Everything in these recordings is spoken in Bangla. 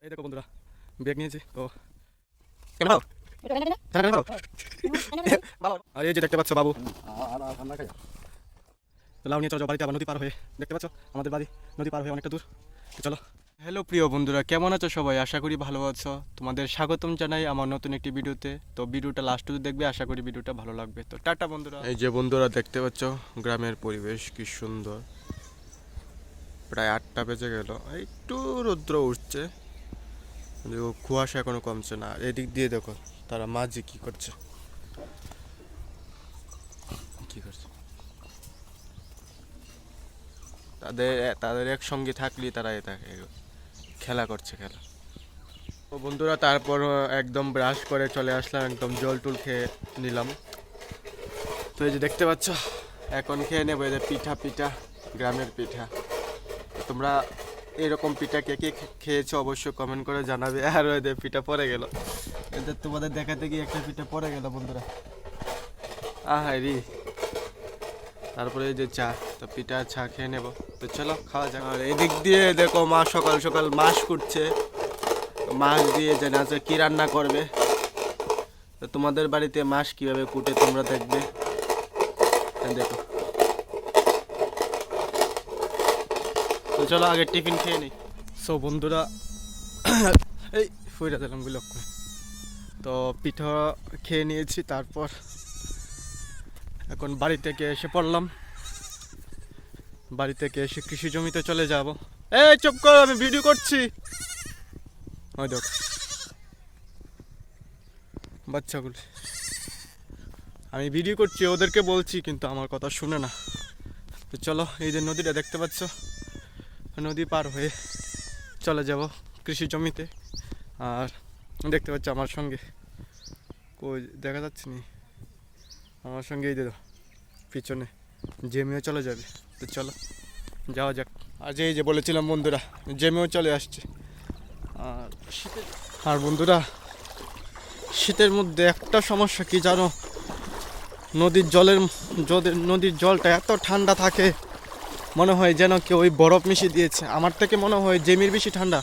দেখো বন্ধুরা ব্যাগ নিয়েছি তো আর এই যে দেখতে পাচ্ছ বাবু লাউ নিয়ে চলো বাড়িতে আবার নদী পার হয়ে দেখতে পাচ্ছ আমাদের বাড়ি নদী পার হয়ে অনেকটা দূর চলো। হ্যালো প্রিয় বন্ধুরা, কেমন আছো সবাই? আশা করি ভালো আছো। তোমাদের স্বাগতম জানাই আমার নতুন একটি ভিডিওতে। তো ভিডিওটা লাস্ট অবধি দেখবে, আশা করি ভিডিওটা ভালো লাগবে। তো টাটা বন্ধুরা। এই যে বন্ধুরা দেখতে পাচ্ছ গ্রামের পরিবেশ কি সুন্দর। প্রায় 8টা বেজে গেল, একটু রৌদ্র উঠছে, কুয়াশা এখনো কমছে না। এদিক দিয়ে দেখো তারা মাঝি কি করছে তাদের একসঙ্গে থাকলে তারা খেলা করছে খেলা। তো বন্ধুরা তারপর একদম ব্রাশ করে চলে আসলাম, একদম জল টুল খেয়ে নিলাম। তো এই যে দেখতে পাচ্ছ এখন খেয়ে নেবো এই যে পিঠা গ্রামের পিঠা। তোমরা এরকম পিঠা কে কে খেয়েছো অবশ্যই কমেন্ট করে জানাবে। আর ওই পিঠা পড়ে গেল, এদের তোমাদের দেখাতে গিয়ে একটা পিঠা পড়ে গেল বন্ধুরা। রি তারপরে এই যে চা, তো পিঠা চা খেয়ে নেবো। তো চলো খাওয়া যাক। আর এদিক দিয়ে দেখো মা সকাল সকাল মাছ কুটছে, মাছ দিয়ে জানা আছে কি রান্না করবে। তো তোমাদের বাড়িতে মাছ কিভাবে কুটে তোমরা দেখবে, দেখো। তো চলো আগে টিফিন খেয়ে নিই। সো বন্ধুরা এই ফুইরা দিলাম বিলক। তো পিঠা খেয়ে নিয়েছি, তারপর এখন বাড়ি থেকে এসে পড়লাম। বাড়ি থেকে এসে কৃষি জমিতে চলে যাব। এই চুপ কর, আমি ভিডিও করছি। ওই দেখ বাচ্চাগুলো, আমি ভিডিও করছি, ওদেরকে বলছি কিন্তু আমার কথা শুনে না। তো চলো এই যে নদীটা দেখতে পাচ্ছ, নদী পার হয়ে চলে যাব কৃষি জমিতে। আর দেখতে পাচ্ছ আমার সঙ্গে কই দেখা যাচ্ছে নি, আমার সঙ্গে এই দেখো পিছনে জেমিও চলে যাবে। তো চলো যাওয়া যাক। আর এই যে বলেছিলাম বন্ধুরা জেমিও চলে আসছে। আর বন্ধুরা শীতের মধ্যে একটা সমস্যা কি জানো, নদীর জলটা এত ঠান্ডা থাকে, মনে হয় যেন কেউ ওই বরফ মিশিয়ে দিয়েছে। আমার থেকে মনে হয় জেমির বেশি ঠান্ডা।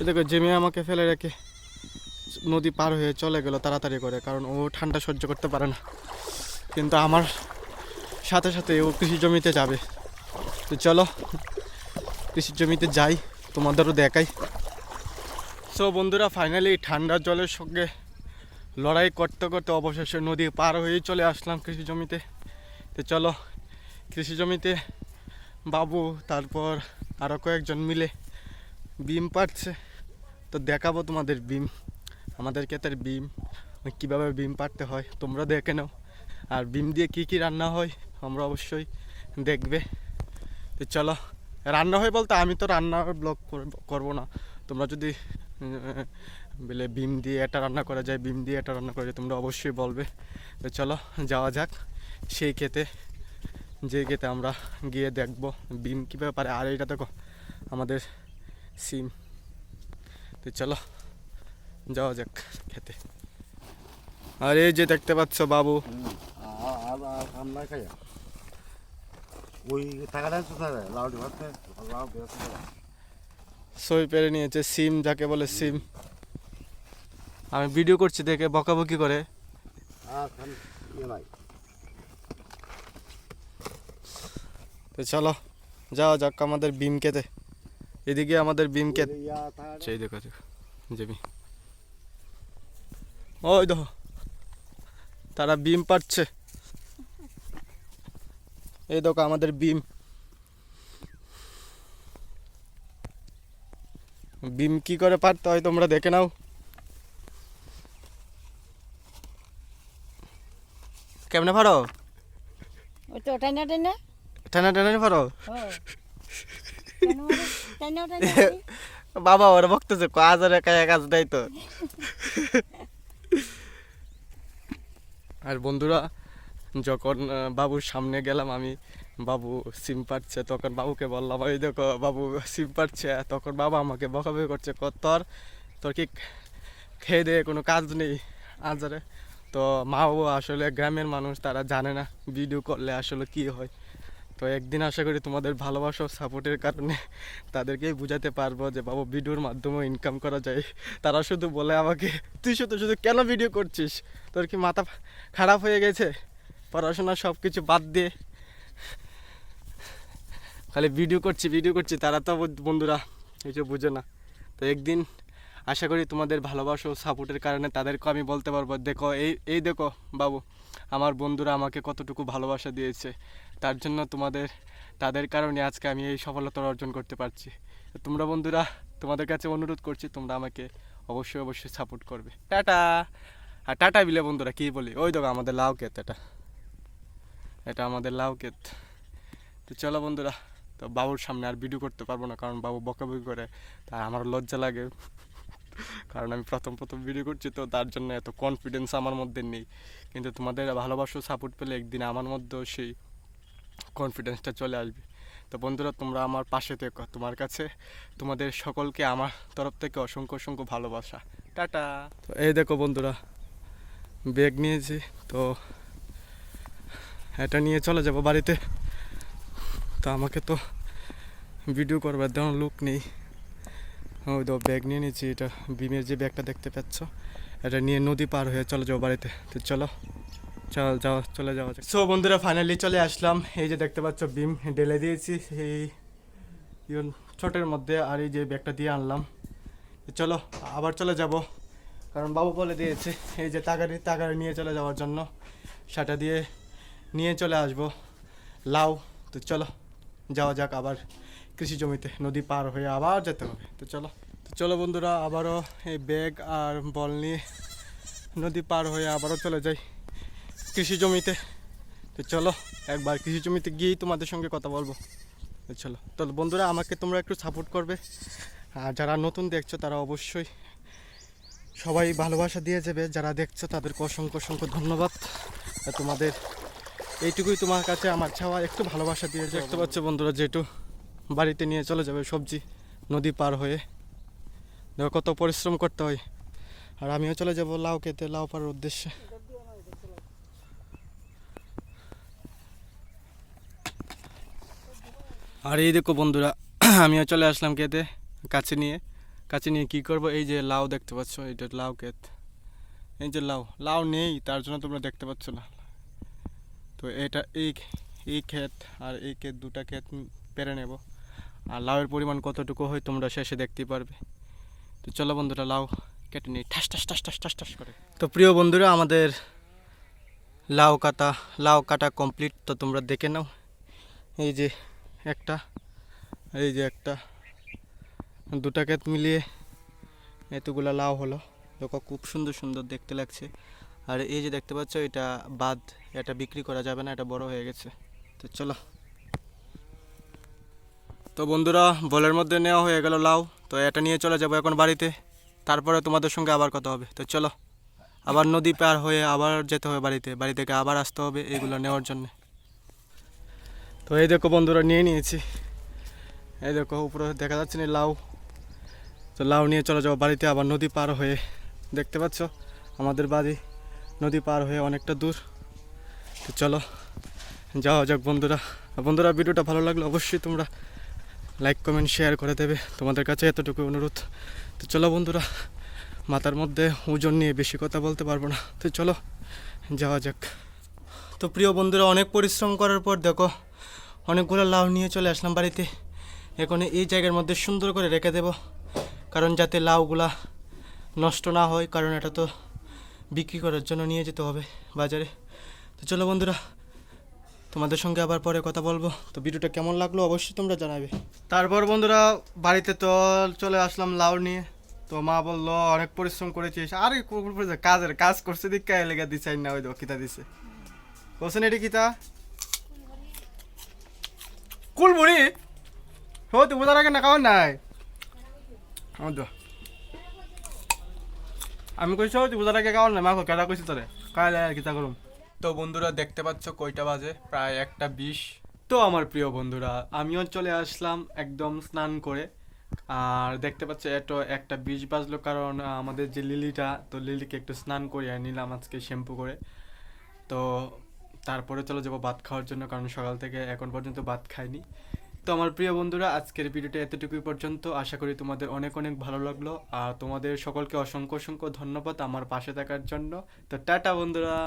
দেখো জেমি আমাকে ফেলে রেখে নদী পার হয়ে চলে গেল তাড়াতাড়ি করে, কারণ ও ঠান্ডা সহ্য করতে পারে না। কিন্তু আমার সাথে সাথে ও কৃষি জমিতে যাবে। তো চলো কৃষি জমিতে যাই, তোমাদেরও দেখাই। সো বন্ধুরা ফাইনালি ঠান্ডার জলের সঙ্গে লড়াই করতে করতে অবশেষে নদী পার হয়েই চলে আসলাম কৃষি জমিতে। তো চলো কৃষি জমিতে বাবু তারপর আরও কয়েকজন মিলে বিম পাড়ছে। তো দেখাবো তোমাদের বিম, আমাদের ক্ষেতের বিম কীভাবে বিম পাড়তে হয় তোমরা দেখে নাও। আর বিম দিয়ে কি কি রান্না হয় আমরা অবশ্যই দেখবে। তো চলো রান্না হয় বলতে আমি তো রান্নার ব্লগ করবো না, তোমরা যদি বলে বিম দিয়ে এটা রান্না করা যায়, বিম দিয়ে এটা রান্না করা যায়, তোমরা অবশ্যই বলবে। তো চলো যাওয়া যাক সেই ক্ষেতে, যে ক্ষেতে আমরা গিয়ে দেখবো বিম কীভাবে পারে। আর এইটা দেখো আমাদের সিম। তো চলো যাওয়া যাক খেতে। আর এই যে দেখতে পাচ্ছ বাবু সই পেরে নিয়েছে সিম, যাকে বলে সিম। আমি ভিডিও করছি দেখে বকাবকি করে। তো চলো যাওয়া যাক আমাদের বিম খেতে। এদিকে আমাদের বিম ক্ষেত, সেই দেখো জমি, ওই দেখো তারা বিম পাচ্ছে। এই দেখো আমাদের বিম কি করে পারতে হয় তোমরা দেখে নাও। কেমনে পারো? টানা টানা পারো বাবা, ওরা বকতেছে কাজ আর একা কাজ দেয় তো। আর বন্ধুরা যখন বাবুর সামনে গেলাম আমি, বাবু সিম পাড়ছে, তখন বাবুকে বললাম ওই দেখো বাবু সিম পাড়ছে। তখন বাবা আমাকে বকাবকি করছে, তোর কি খেয়ে দিয়ে কোনো কাজ নেই আজারে, তো মাও আসলে গ্রামের মানুষ, তারা জানে না ভিডিও করলে আসলে কি হয়। তো একদিন আশা করি তোমাদের ভালোবাসা ও সাপোর্টের কারণে তাদেরকেই বুঝাতে পারবো যে বাবু ভিডিওর মাধ্যমে ইনকাম করা যায়। তারা শুধু বলে আমাকে, তুই শুধু শুধু কেন ভিডিও করছিস, তোর কি মাথা খারাপ হয়ে গেছে, পড়াশোনা সব কিছু বাদ দিয়ে খালি ভিডিও করছি। তারা তো বন্ধুরা কিছু বুঝে না। তো একদিন আশা করি তোমাদের ভালোবাসা ও সাপোর্টের কারণে তাদেরকে আমি বলতে পারবো, দেখো এই দেখো বাবু, আমার বন্ধুরা আমাকে কতটুকু ভালোবাসা দিয়েছে, তার জন্য তাদের কারণে আজকে আমি এই সফলতা অর্জন করতে পারছি। তোমরা বন্ধুরা, তোমাদের কাছে অনুরোধ করছি, তোমরা আমাকে অবশ্যই সাপোর্ট করবে। টাটা। আর টাটা বিলে বন্ধুরা কী বলি, ওই দেখো আমাদের লাউ ক্ষেত, এটা আমাদের লাউ ক্ষেত। তো চলো বন্ধুরা, তো বাবুর সামনে আর ভিডিও করতে পারবো না, কারণ বাবু বকাবকি করে, তাই আমার লজ্জা লাগে, কারণ আমি প্রথম ভিডিও করছি, তো তার জন্য এত কনফিডেন্স আমার মধ্যে নেই। কিন্তু তোমাদের ভালোবাসা সাপোর্ট পেলে একদিন আমার মধ্যেও সেই কনফিডেন্সটা চলে আসবে। তো বন্ধুরা, তোমরা আমার পাশে থেকো। তোমাদের সকলকে আমার তরফ থেকে অসংখ্য ভালোবাসা। টাটা। তো এই দেখো বন্ধুরা, ব্যাগ নিয়েছি, তো এটা নিয়ে চলে যাব বাড়িতে। তো আমাকে তো ভিডিও করবার তেমন লোক নেই, ওই তো ব্যাগ নিয়ে নিয়েছি। এটা বিমের যে ব্যাগটা দেখতে পাচ্ছ, এটা নিয়ে নদী পার হয়ে চলে যাবো বাড়িতে। তো চলে যাওয়া যাক। সো বন্ধুরা, ফাইনালি চলে আসলাম। এই যে দেখতে পাচ্ছ বিম ঢেলে দিয়েছি এই ছোটের মধ্যে, আর এই যে ব্যাগটা দিয়ে আনলাম। চলো আবার চলে যাব, কারণ বাবু বলে দিয়েছে এই যে তাগাড়ি নিয়ে চলে যাওয়ার জন্য, সেটা দিয়ে নিয়ে চলে আসবো লাউ। তো চলো যাওয়া যাক আবার কৃষি জমিতে, নদী পার হয়ে আবার যেতে হবে। তো চলো বন্ধুরা, আবারও এই ব্যাগ আর বল নিয়ে নদী পার হয়ে আবারও চলে যাই কৃষি জমিতে। তো চলো একবার কৃষি জমিতে গিয়েই তোমাদের সঙ্গে কথা বলবো। তো চলো, তো বন্ধুরা, আমাকে তোমরা একটু সাপোর্ট করবে, আর যারা নতুন দেখছো তারা অবশ্যই সবাই ভালোবাসা দিয়ে যাবে। যারা দেখছো তাদেরকে অসংখ্য ধন্যবাদ। তোমাদের এইটুকুই তোমার কাছে আমার চাওয়া, একটু ভালোবাসা দিয়ে যাবে। দেখতে পাচ্ছ বন্ধুরা, যেটু বাড়িতে নিয়ে চলে যাবে সবজি নদী পার হয়ে, দেখো কত পরিশ্রম করতে হয়। আর আমিও চলে যাব লাউ খেতে, লাউ পাড়ার উদ্দেশ্যে। আর এই দেখো বন্ধুরা, আমিও চলে আসলাম খেতে, কাছে নিয়ে কি করব, এই যে লাউ দেখতে পাচ্ছ, এইটা লাউ ক্ষেত। এই যে লাউ নেই, তার জন্য তোমরা দেখতে পাচ্ছ না। তো এটা এই ক্ষেত আর এই ক্ষেত, দুটা ক্ষেত পেরে নেব, আর লাউয়ের পরিমাণ কতটুকু হয় তোমরা শেষে দেখতেই পারবে। তো চলো বন্ধুরা, লাউ কেটে নিই ঠাস ঠাস করে। তো প্রিয় বন্ধুরা, আমাদের লাউ কাটা কমপ্লিট। তো তোমরা দেখে নাও, এই যে একটা দুটা ক্ষেত মিলিয়ে এতগুলা লাউ হলো। দেখো খুব সুন্দর দেখতে লাগছে। আর এই যে দেখতে পাচ্ছ, এটা বাদ, এটা বিক্রি করা যাবে না, এটা বড় হয়ে গেছে। তো চলো, তো বন্ধুরা, বলের মধ্যে নেওয়া হয়ে গেল লাউ। তো এটা নিয়ে চলে যাবো এখন বাড়িতে, তারপরে তোমাদের সঙ্গে আবার কথা হবে। তো চলো, আবার নদী পার হয়ে আবার যেতে হবে বাড়ি থেকে আবার আসতে হবে এগুলো নেওয়ার জন্য। তো এই দেখো বন্ধুরা, নিয়েছি, এই দেখো উপরে দেখা যাচ্ছে না লাউ। তো লাউ নিয়ে চলে যাবো বাড়িতে, আবার নদী পার হয়ে। দেখতে পাচ্ছ আমাদের বাড়ি নদী পার হয়ে অনেকটা দূর। তো চলো যাওয়া যাক বন্ধুরা, ভিডিওটা ভালো লাগলে অবশ্যই তোমরা লাইক কমেন্ট শেয়ার করে দেবে, তোমাদের কাছে এতটুকু অনুরোধ। তো চলো বন্ধুরা, মাথার মধ্যে ওজন নিয়ে বেশি কথা বলতে পারবো না। তো চলো যাওয়া যাক। তো প্রিয় বন্ধুরা, অনেক পরিশ্রম করার পর দেখো অনেকগুলো লাউ নিয়ে চলে আসলাম বাড়িতে। এখন এই জায়গার মধ্যে সুন্দর করে রেখে দেব, কারণ যাতে লাউগুলা নষ্ট না হয়, কারণ এটা তো বিক্রি করার জন্য নিয়ে যেতে হবে বাজারে। তো চলো বন্ধুরা, তোমাদের সঙ্গে আবার পরে কথা বলবো। তো ভিডিওটা কেমন লাগলো অবশ্যই তোমরা জানাবে। তারপর বন্ধুরা, বাড়িতে তো চলে আসলাম লাউ নিয়ে। তো মা বললো অনেক পরিশ্রম করেছিস, আরে কাজ করছে দিকে লেগে দিছে না, ওই দেখো কিতা দিছে, বলছেন এটি কিতা কুলবুড়ি হো, তুই বোঝার আগে না খাওয়ার নাই। আমি কইছ তুই বোঝার আগে খাওয়ার নাই, মা কেডা কইছি তোরে কাইলে কিতা করুম। তো বন্ধুরা, দেখতে পাচ্ছ কয়টা বাজে, প্রায় 1:20। তো আমার প্রিয় বন্ধুরা, আমিও চলে আসলাম একদম স্নান করে আর দেখতে পাচ্ছ এটো 1:20 বাজলো, কারণ আমাদের যে লিলিটা, তো লিলিকে একটু স্নান করিয়ে নিলাম আজকে শ্যাম্পু করে। তো তারপরে চলে যাবো ভাত খাওয়ার জন্য, কারণ সকাল থেকে এখন পর্যন্ত ভাত খাইনি। তো আমার প্রিয় বন্ধুরা, আজকের ভিডিওটা এতটুকুই পর্যন্ত। আশা করি তোমাদের অনেক অনেক ভালো লাগলো, আর তোমাদের সকলকে অসংখ্য অসংখ্য ধন্যবাদ আমার পাশে থাকার জন্য। তো টাটা বন্ধুরা।